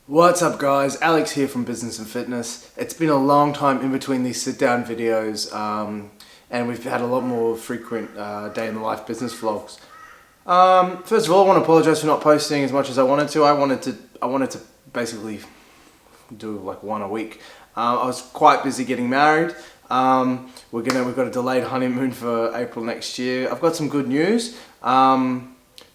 What's up guys, Alex here from Business and Fitness. It's been a long time in between these sit down videos and we've had a lot more frequent day in the life business vlogs. First of all, I want to apologize for not posting as much as I wanted to. I wanted to basically do like one a week. I was quite busy getting married. We've got a delayed honeymoon for April next year. I've got some good news.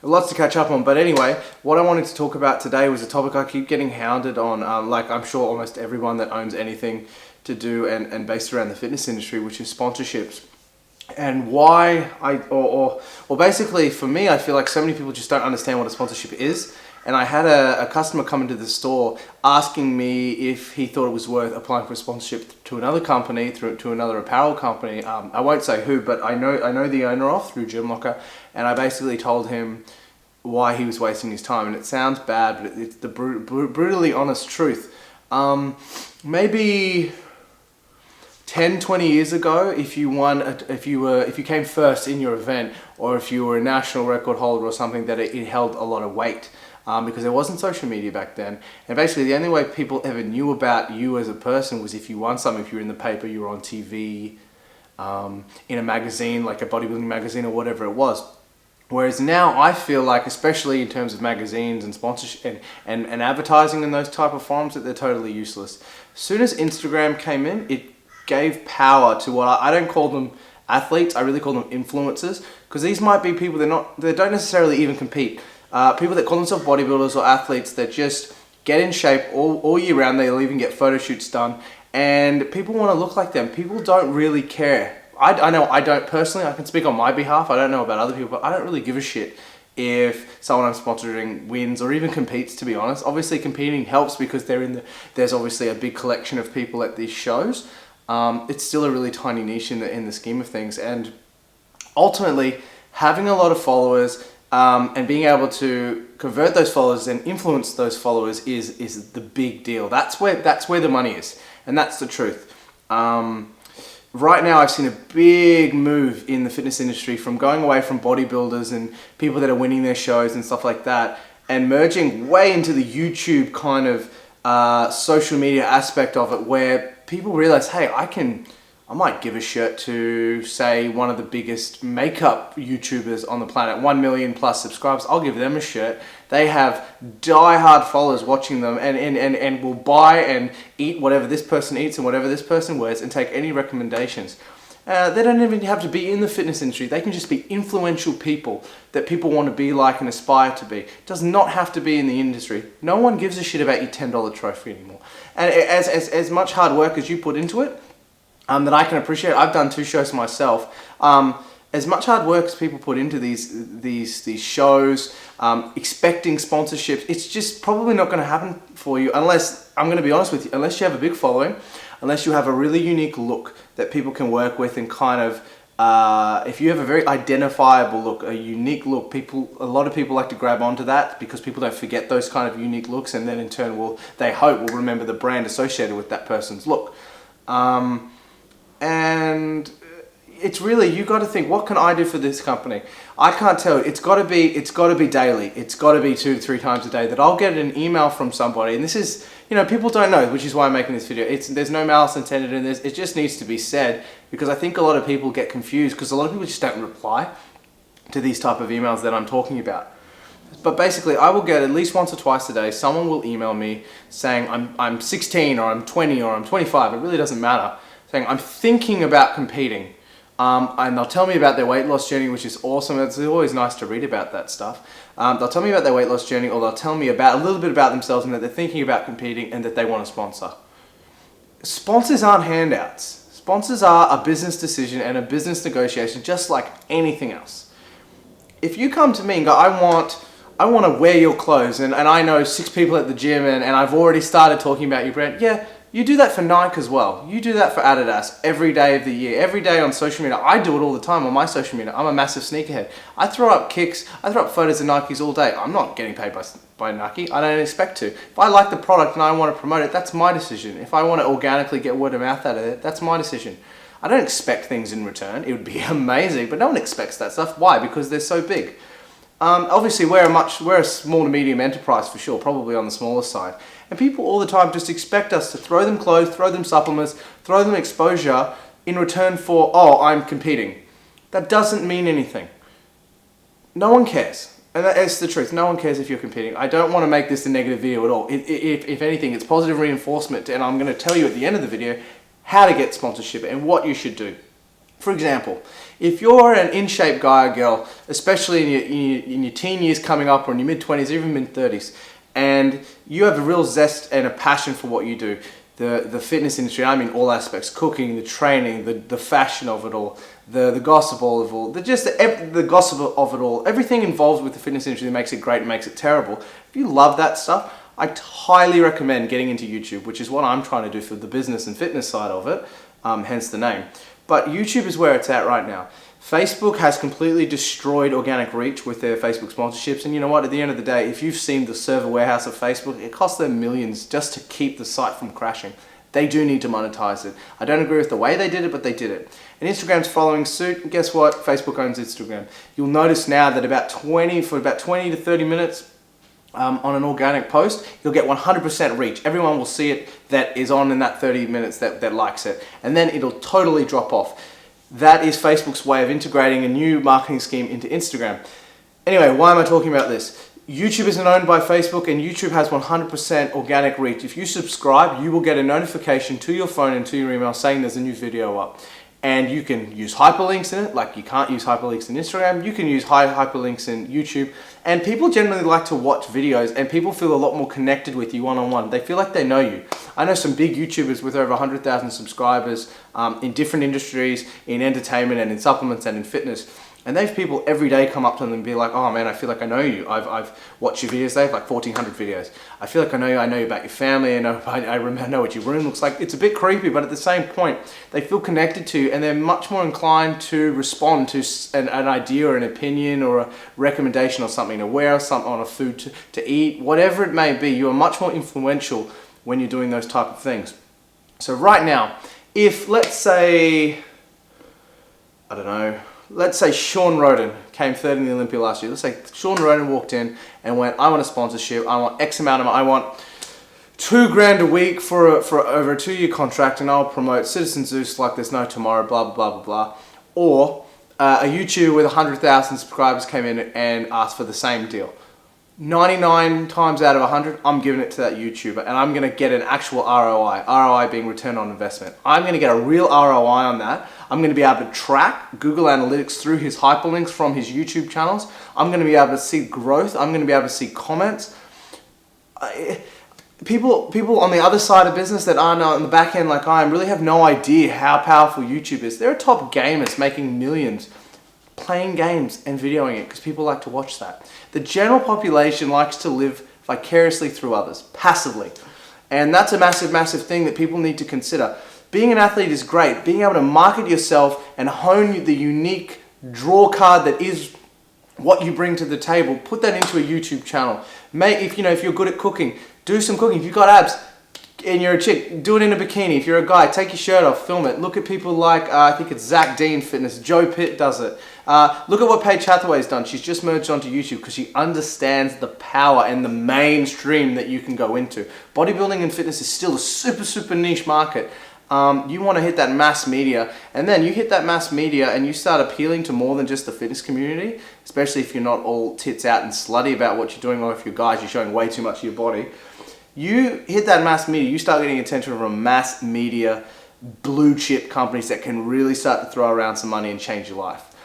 Lots to catch up on, but anyway, what I wanted to talk about today was a topic I keep getting hounded on, like I'm sure almost everyone that owns anything to do and based around the fitness industry, which is sponsorships. And why or basically for me, I feel like so many people just don't understand what a sponsorship is. And I had a customer come into the store asking me if he thought it was worth applying for a sponsorship to another company, to another apparel company. I won't say who, but I know the owner of through Jymlocker, and I basically told him why he was wasting his time. And it sounds bad, but it's the brutally honest truth. Maybe 10, 20 years ago, if you came first in your event, or if you were a national record holder or something, that it held a lot of weight. Because there wasn't social media back then. And basically the only way people ever knew about you as a person was if you won something, if you were in the paper, you were on TV, in a magazine, like a bodybuilding magazine or whatever it was. Whereas now I feel like, especially in terms of magazines and sponsorship and advertising in those type of forums, that they're totally useless. As soon as Instagram came in, it gave power to what I don't call them athletes, I really call them influencers, because these might be people they don't necessarily even compete. People that call themselves bodybuilders or athletes that just get in shape all year round. They'll even get photo shoots done, and people want to look like them. People don't really care. I know I don't personally. I can speak on my behalf. I don't know about other people, but I don't really give a shit if someone I'm sponsoring wins or even competes, to be honest. Obviously competing helps because there's obviously a big collection of people at these shows. It's still a really tiny niche in the scheme of things, and ultimately having a lot of followers and being able to convert those followers and influence those followers is the big deal. That's where the money is, and that's the truth. Right now I've seen a big move in the fitness industry from going away from bodybuilders and people that are winning their shows and stuff like that, and merging way into the YouTube kind of social media aspect of it, where people realize, hey, I might give a shit to, say, one of the biggest makeup YouTubers on the planet, 1 million plus subscribers. I'll give them a shirt. They have die-hard followers watching them and will buy and eat whatever this person eats and whatever this person wears and take any recommendations. They don't even have to be in the fitness industry. They can just be influential people that people want to be like and aspire to be. It does not have to be in the industry. No one gives a shit about your $10 trophy anymore. And as much hard work as you put into it, that I can appreciate. I've done 2 shows myself. As much hard work as people put into these shows, expecting sponsorships, it's just probably not going to happen for you unless, I'm going to be honest with you, unless you have a big following, unless you have a really unique look that people can work with, and kind of, if you have a very identifiable look, a unique look, a lot of people like to grab onto that because people don't forget those kind of unique looks, and then in turn they hope will remember the brand associated with that person's look. And it's really, you got to think, what can I do for this company? I can't tell. It's got to be daily. It's got to be 2 to 3 times a day that I'll get an email from somebody. And this is, people don't know, which is why I'm making this video. There's no malice intended in this. It just needs to be said, because I think a lot of people get confused because a lot of people just don't reply to these type of emails that I'm talking about. But basically, I will get at least once or twice a day, someone will email me saying I'm 16 or I'm 20 or I'm 25. It really doesn't matter. Saying I'm thinking about competing. And they'll tell me about their weight loss journey, which is awesome. It's always nice to read about that stuff. They'll tell me about their weight loss journey, or they'll tell me about a little bit about themselves and that they're thinking about competing and that they want a sponsor. Sponsors aren't handouts. Sponsors are a business decision and a business negotiation, just like anything else. If you come to me and go, I want to wear your clothes, and I know 6 people at the gym, and I've already started talking about your brand, yeah, you do that for Nike as well. You do that for Adidas every day of the year, every day on social media. I do it all the time on my social media. I'm a massive sneakerhead. I throw up kicks, I throw up photos of Nikes all day. I'm not getting paid by Nike. I don't expect to. If I like the product and I want to promote it, that's my decision. If I want to organically get word of mouth out of it, that's my decision. I don't expect things in return. It would be amazing, but no one expects that stuff. Why? Because they're so big. Obviously, we're a small to medium enterprise for sure, probably on the smaller side. And people all the time just expect us to throw them clothes, throw them supplements, throw them exposure in return for, oh, I'm competing. That doesn't mean anything. No one cares. And that's the truth. No one cares if you're competing. I don't want to make this a negative video at all. If anything, it's positive reinforcement, and I'm going to tell you at the end of the video how to get sponsorship and what you should do. For example, if you're an in-shape guy or girl, especially in your teen years coming up, or in your mid-20s, or even mid-30s, and you have a real zest and a passion for what you do, the fitness industry, I mean all aspects, cooking, the training, the fashion of it all, the gossip of it all, the gossip of it all, everything involved with the fitness industry that makes it great and makes it terrible. If you love that stuff, I highly recommend getting into YouTube, which is what I'm trying to do for the business and fitness side of it, hence the name. But YouTube is where it's at right now. Facebook has completely destroyed organic reach with their Facebook sponsorships. And you know what? At the end of the day, if you've seen the server warehouse of Facebook, it costs them millions just to keep the site from crashing. They do need to monetize it. I don't agree with the way they did it, but they did it. And Instagram's following suit. And guess what? Facebook owns Instagram. You'll notice now that for about 20 to 30 minutes, on an organic post, you'll get 100% reach. Everyone will see it that is on in that 30 minutes that likes it. And then it'll totally drop off. That is Facebook's way of integrating a new marketing scheme into Instagram. Anyway, why am I talking about this? YouTube isn't owned by Facebook, and YouTube has 100% organic reach. If you subscribe, you will get a notification to your phone and to your email saying there's a new video up. And you can use hyperlinks in it, like you can't use hyperlinks in Instagram. You can use hyperlinks in YouTube. And people generally like to watch videos, and people feel a lot more connected with you one-on-one. They feel like they know you. I know some big YouTubers with over 100,000 subscribers in different industries, in entertainment and in supplements and in fitness. And they have people every day come up to them and be like, oh man, I feel like I know you. I've watched your videos. They have like 1,400 videos. I feel like I know you. I know you about your family. I know what your room looks like. It's a bit creepy, but at the same point, they feel connected to you, and they're much more inclined to respond to an idea or an opinion or a recommendation or something to wear, something on a food to eat, whatever it may be. You are much more influential when you're doing those type of things. So right now, if let's say, I don't know, let's say Sean Roden came third in the Olympia last year. Let's say Sean Roden walked in and went, I want a sponsorship. I want X amount of money. I want $2,000 a week for over a 2-year contract, and I'll promote Citizen Zeus like there's no tomorrow, blah, blah, blah, blah, blah. Or a YouTuber with 100,000 subscribers came in and asked for the same deal. 99 times out of 100, I'm giving it to that YouTuber, and I'm going to get an actual ROI. ROI being return on investment. I'm going to get a real ROI on that. I'm going to be able to track Google Analytics through his hyperlinks from his YouTube channels. I'm going to be able to see growth. I'm going to be able to see comments. People on the other side of business that aren't on the back end like I am really have no idea how powerful YouTube is. There are top gamers making millions playing games and videoing it because people like to watch that. The general population likes to live vicariously through others, passively. And that's a massive, massive thing that people need to consider. Being an athlete is great. Being able to market yourself and hone the unique draw card that is what you bring to the table, put that into a YouTube channel. If you're good at cooking, do some cooking. If you've got abs and you're a chick, do it in a bikini. If you're a guy, take your shirt off, film it. Look at people like, I think it's Zach Dean Fitness, Joe Pitt does it. Look at what Paige Hathaway's done. She's just merged onto YouTube because she understands the power and the mainstream that you can go into. Bodybuilding and fitness is still a super, super niche market. You want to hit that mass media, and then you hit that mass media and you start appealing to more than just the fitness community, especially if you're not all tits out and slutty about what you're doing, or if you're guys, you're showing way too much of your body. You hit that mass media, you start getting attention from mass media, blue chip companies that can really start to throw around some money and change your life.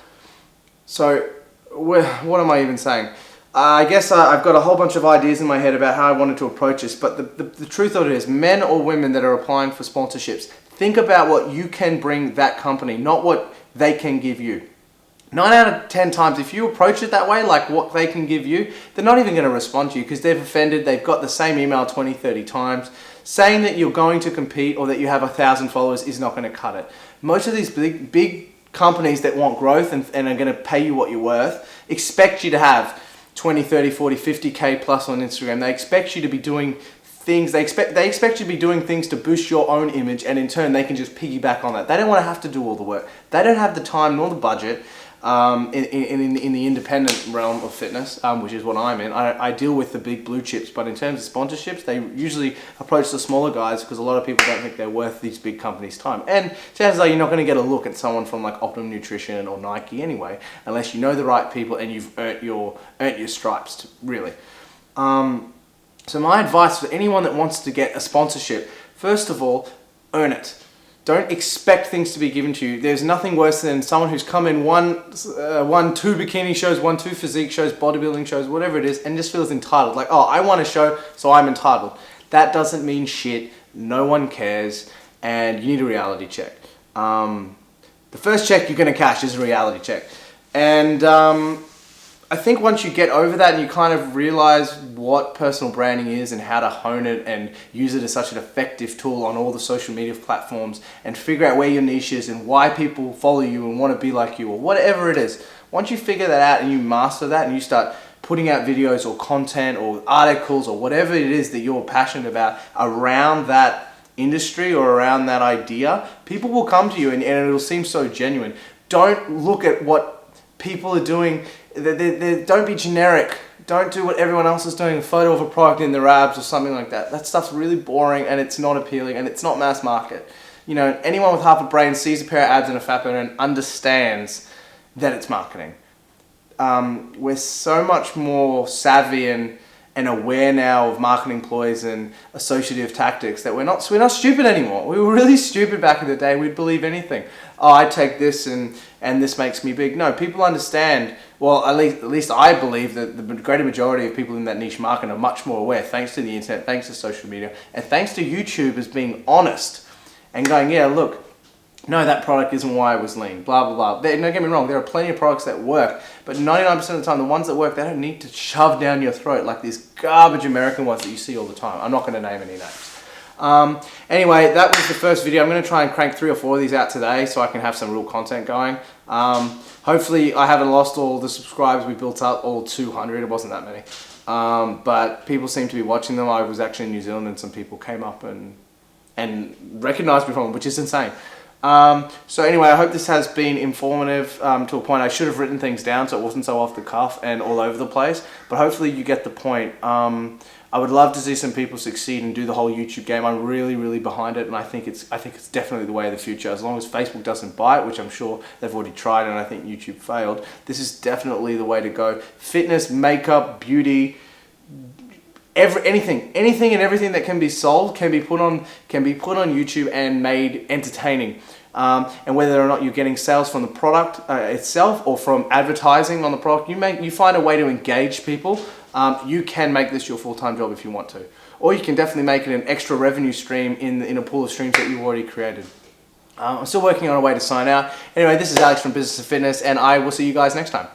So, what am I even saying? I guess I've got a whole bunch of ideas in my head about how I wanted to approach this, but the truth of it is, men or women that are applying for sponsorships, think about what you can bring that company, not what they can give you. 9 out of 10 times, if you approach it that way, like what they can give you, they're not even going to respond to you because they've offended, they've got the same email 20, 30 times. Saying that you're going to compete or that you have 1,000 followers is not going to cut it. Most of these big companies that want growth and are going to pay you what you're worth expect you to have 20, 30, 40, 50K plus on Instagram. They expect you to be doing things, they expect you to be doing things to boost your own image, and in turn they can just piggyback on that. They don't want to have to do all the work. They don't have the time nor the budget. in the independent realm of fitness, which is what I'm in. I deal with the big blue chips, but in terms of sponsorships, they usually approach the smaller guys because a lot of people don't think they're worth these big companies' time. And chances are you're not going to get a look at someone from like Optimum Nutrition or Nike anyway, unless you know the right people and you've earned your stripes, really. So my advice for anyone that wants to get a sponsorship, first of all, earn it. Don't expect things to be given to you. There's nothing worse than someone who's come in won 2 bikini shows, 2 physique shows, bodybuilding shows, whatever it is, and just feels entitled. Like, oh, I want a show, so I'm entitled. That doesn't mean shit. No one cares, and you need a reality check. The first check you're going to cash is a reality check. And I think once you get over that and you kind of realize what personal branding is and how to hone it and use it as such an effective tool on all the social media platforms and figure out where your niche is and why people follow you and want to be like you or whatever it is, once you figure that out and you master that and you start putting out videos or content or articles or whatever it is that you're passionate about around that industry or around that idea, people will come to you and it'll seem so genuine. Don't look at what people are doing. Don't be generic. Don't do what everyone else is doing, a photo of a product in their abs or something like that. That stuff's really boring and it's not appealing and it's not mass market. You know, anyone with half a brain sees a pair of abs and a fat burner and understands that it's marketing. We're so much more savvy and aware now of marketing ploys and associative tactics that we're not stupid anymore. We were really stupid back in the day. We'd believe anything. Oh, I take this and this makes me big. No, people understand. Well, at least I believe that the greater majority of people in that niche market are much more aware, thanks to the internet, thanks to social media, and thanks to YouTube as being honest and going, yeah, look, no, that product isn't why I was lean, blah, blah, blah. Don't get me wrong, there are plenty of products that work, but 99% of the time, the ones that work, they don't need to shove down your throat like these garbage American ones that you see all the time. I'm not going to name any names. Anyway, that was the first video. I'm going to try and crank 3 or 4 of these out today so I can have some real content going. Hopefully, I haven't lost all the subscribers we built up, all 200. It wasn't that many. But people seem to be watching them. I was actually in New Zealand and some people came up and recognized me from them, which is insane. So anyway, I hope this has been informative to a point. I should have written things down so it wasn't so off the cuff and all over the place, but hopefully you get the point. I would love to see some people succeed and do the whole YouTube game. I'm really, really behind it, and I think it's definitely the way of the future. As long as Facebook doesn't buy it, which I'm sure they've already tried, and I think YouTube failed, this is definitely the way to go. Fitness, makeup, beauty, anything and everything that can be sold can be put on YouTube and made entertaining. And whether or not you're getting sales from the product itself or from advertising on the product, you find a way to engage people. You can make this your full-time job if you want to, or you can definitely make it an extra revenue stream in a pool of streams that you've already created. I'm still working on a way to sign out. Anyway, this is Alex from Business of Fitness, and I will see you guys next time.